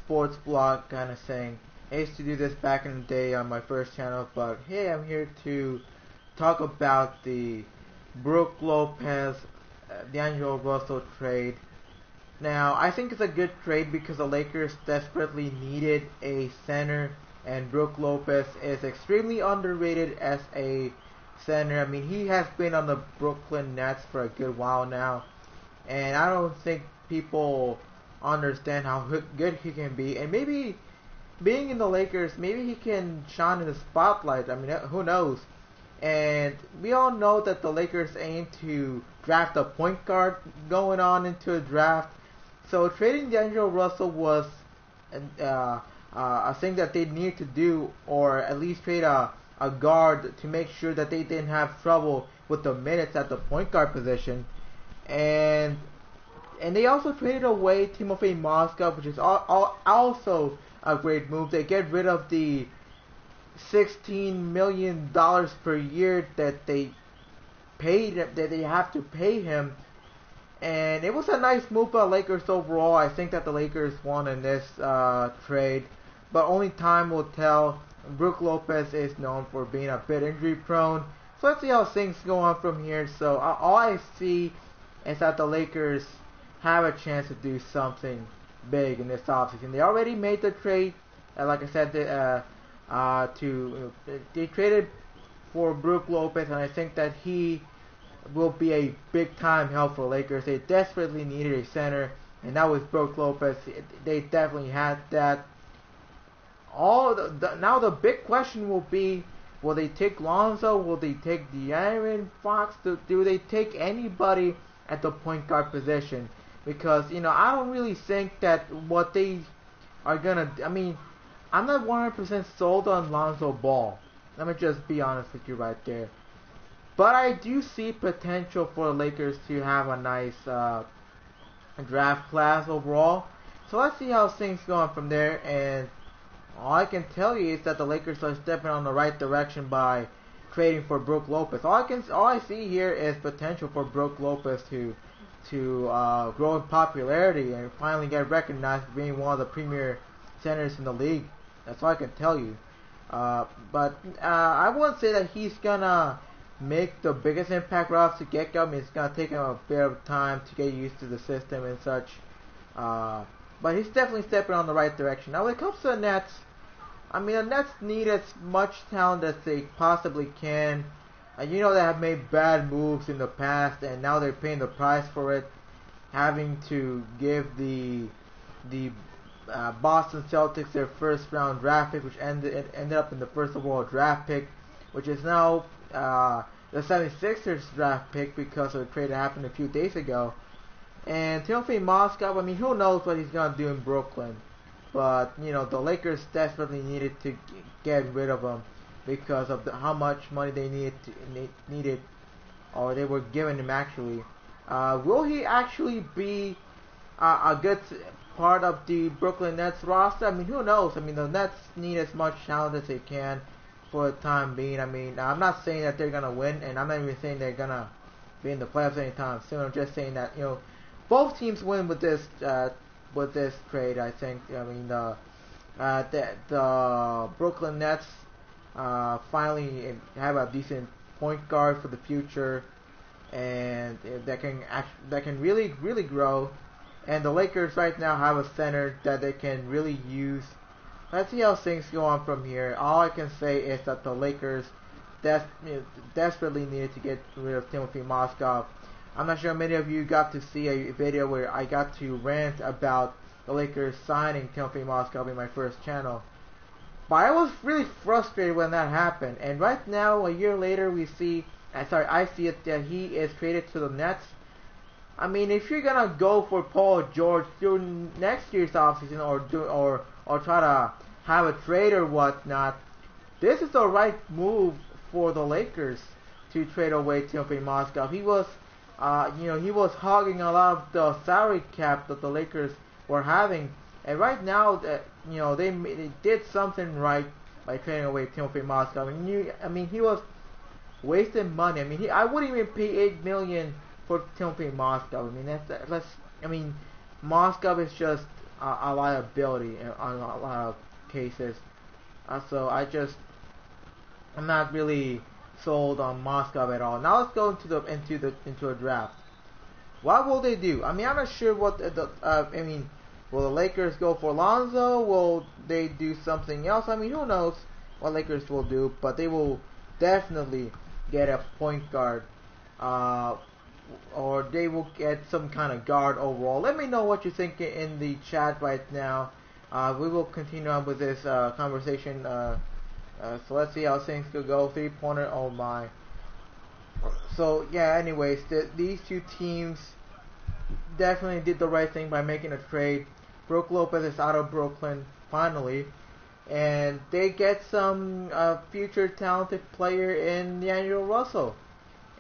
sports blog kind of thing. I used to do this back in the day on my first channel, but hey, I'm here to talk about the Brook Lopez, D'Angelo Russell trade. Now, I think it's a good trade because the Lakers desperately needed a center, and Brook Lopez is extremely underrated as a center. I mean, he has been on the Brooklyn Nets for a good while now, and I don't think people understand how good he can be. And maybe being in the Lakers, maybe he can shine in the spotlight. I mean, who knows? And we all know that the Lakers aim to draft a point guard going on into a draft. So trading D'Angelo Russell was a thing that they needed to do, or at least trade a guard to make sure that they didn't have trouble with the minutes at the point guard position. And they also traded away Timothy Mozgov, which is also a great move. They get rid of the $16 million per year that they have to pay him. And it was a nice move by the Lakers overall. I think that the Lakers won in this trade, but only time will tell. Brook Lopez is known for being a bit injury prone, so let's see how things go on from here. So all I see is that the Lakers have a chance to do something big in this offseason. They already made the trade, like I said, they traded for Brook Lopez, and I think that he will be a big time help for Lakers. They desperately needed a center, and that was Brook Lopez. They definitely had that. Now the big question will be, will they take Lonzo? Will they take De'Aaron Fox? Do they take anybody at the point guard position? Because, I don't really think that what they are gonna. I mean, I'm not 100% sold on Lonzo Ball. Let me just be honest with you right there. But I do see potential for the Lakers to have a nice draft class overall. So let's see how things go on from there. And all I can tell you is that the Lakers are stepping on the right direction by trading for Brook Lopez. All I see here is potential for Brook Lopez to grow in popularity and finally get recognized as being one of the premier centers in the league. That's all I can tell you. But I wouldn't say that he's gonna make the biggest impact right off the get-go. I mean, it's gonna take him a bit of time to get used to the system and such. But he's definitely stepping on the right direction. Now, when it comes to the Nets, I mean, the Nets need as much talent as they possibly can. They have made bad moves in the past, and now they're paying the price for it, having to give the Boston Celtics their first round draft pick, which ended up in the first overall draft pick, which is now the 76ers draft pick because of the trade that happened a few days ago. And Timothy Mozgov, I mean, who knows what he's going to do in Brooklyn. But, the Lakers desperately needed to get rid of him because of how much money they needed, or they were giving him actually. Will he actually be a good part of the Brooklyn Nets roster? I mean, who knows? I mean, the Nets need as much talent as they can for the time being. I mean, I'm not saying that they're gonna win, and I'm not even saying they're gonna be in the playoffs anytime soon. I'm just saying that both teams win with this trade. I think. I mean, the Brooklyn Nets finally have a decent point guard for the future, and that can really grow. And the Lakers right now have a center that they can really use. Let's see how things go on from here. All I can say is that the Lakers desperately needed to get rid of Timothy Mozgov. I'm not sure how many of you got to see a video where I got to rant about the Lakers signing Timothy Mozgov in my first channel. But I was really frustrated when that happened. And right now, a year later, I see it that he is traded to the Nets. I mean, if you're gonna go for Paul George during next year's offseason, or try to have a trade or whatnot, this is the right move for the Lakers to trade away Timothy Mozgov. He was hogging a lot of the salary cap that the Lakers were having, and right now, they did something right by trading away Timothy Mozgov. I mean, he was wasting money. I mean, I wouldn't even pay $8 million for Timothy Mozgov. I mean, Mozgov is just a liability in a lot of cases. So I'm not really sold on Moscow at all. Now let's go into a draft. What will they do? I mean, I'm not sure what I mean, will the Lakers go for Lonzo? Will they do something else? I mean, who knows what Lakers will do, but they will definitely get a point guard, or they will get some kind of guard overall. Let me know what you think in the chat right now. We will continue on with this conversation. So let's see how things could go. 3-pointer, oh my. So yeah, anyways, these two teams definitely did the right thing by making a trade. Brook Lopez is out of Brooklyn finally, and they get some future talented player in D'Angelo Russell.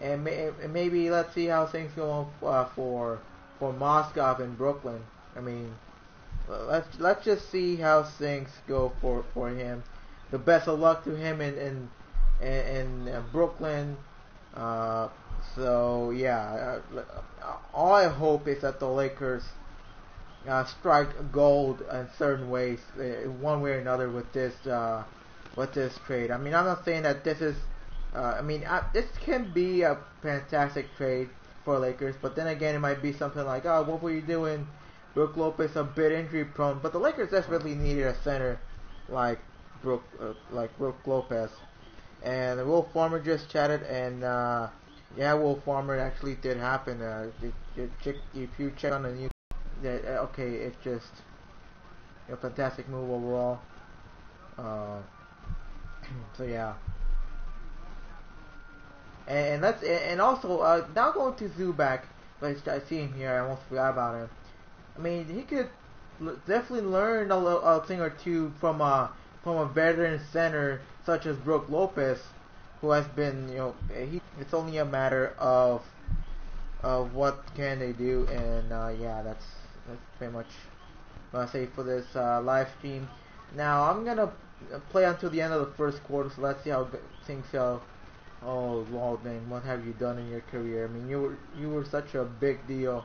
And maybe let's see how things go for Moscow in Brooklyn. I mean, let's just see how things go for him. The best of luck to him in Brooklyn. So yeah, all I hope is that the Lakers strike gold in certain ways, one way or another, with this trade. I mean, I'm not saying that this is. This can be a fantastic trade for Lakers, but then again, it might be something like, oh, what were you doing? Brook Lopez a bit injury prone, but the Lakers desperately needed a center like Brook Lopez. And Will Farmer just chatted, and yeah, Will Farmer actually did happen. If you check on the news, okay, it's just a fantastic move overall. So yeah. And also now going to Zubac, but I see him here. I almost forgot about him. I mean, he could definitely learn a thing or two from a veteran center such as Brook Lopez, who has been, it's only a matter of what can they do, and yeah, that's pretty much what I say for this live stream. Now I'm gonna play until the end of the first quarter, so let's see how things go. Oh Lord, man, what have you done in your career? I mean, you were such a big deal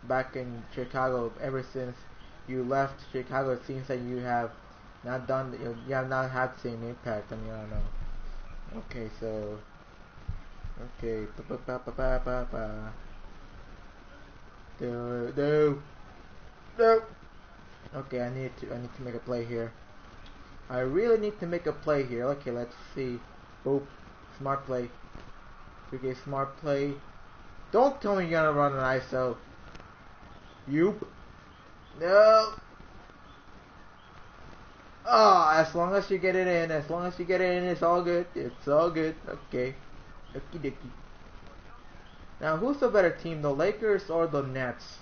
back in Chicago. Ever since you left Chicago, it seems that you have not done. You have not had the same impact. I mean, I don't know. Okay, so okay, no. Okay, I need to make a play here. I really need to make a play here. Okay, let's see. Boop. Smart play. Okay, smart play. Don't tell me you're gonna run an ISO. Yoop. No. Oh, as long as you get it in, it's all good. It's all good. Okay. Okie dokie. Now, who's the better team, the Lakers or the Nets?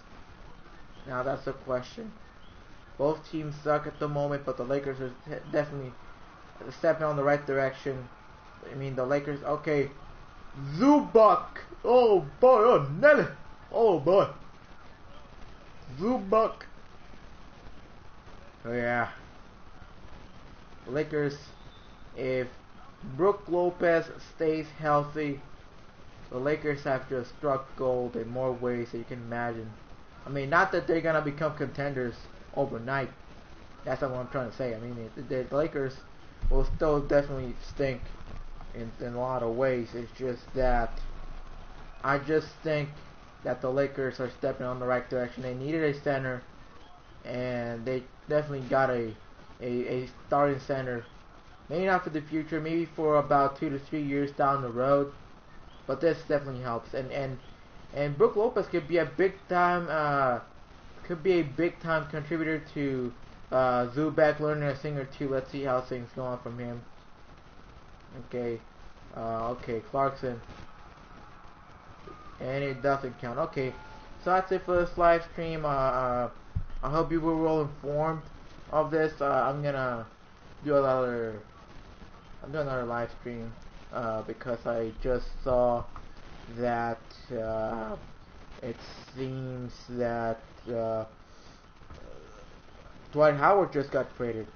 Now, that's the question. Both teams suck at the moment, but the Lakers are definitely stepping on the right direction. I mean, the Lakers, okay. Zubac! Oh boy, oh Nelly! Oh boy. Zubac! Oh yeah. The Lakers, if Brook Lopez stays healthy, the Lakers have just struck gold in more ways than you can imagine. I mean, not that they're gonna become contenders overnight. That's not what I'm trying to say. I mean, the Lakers will still definitely stink in a lot of ways. It's just that I just think that the Lakers are stepping on the right direction. They needed a center, and they definitely got a starting center. Maybe not for the future, maybe for about 2 to 3 years down the road. But this definitely helps. And Brook Lopez could be a big time contributor to Zubac learning a thing or two. Let's see how things go on from him. Okay. Okay, Clarkson. And it doesn't count. Okay. So that's it for this live stream. I hope you were well informed of this. I'm gonna do another live stream because I just saw that it seems that Dwight Howard just got traded.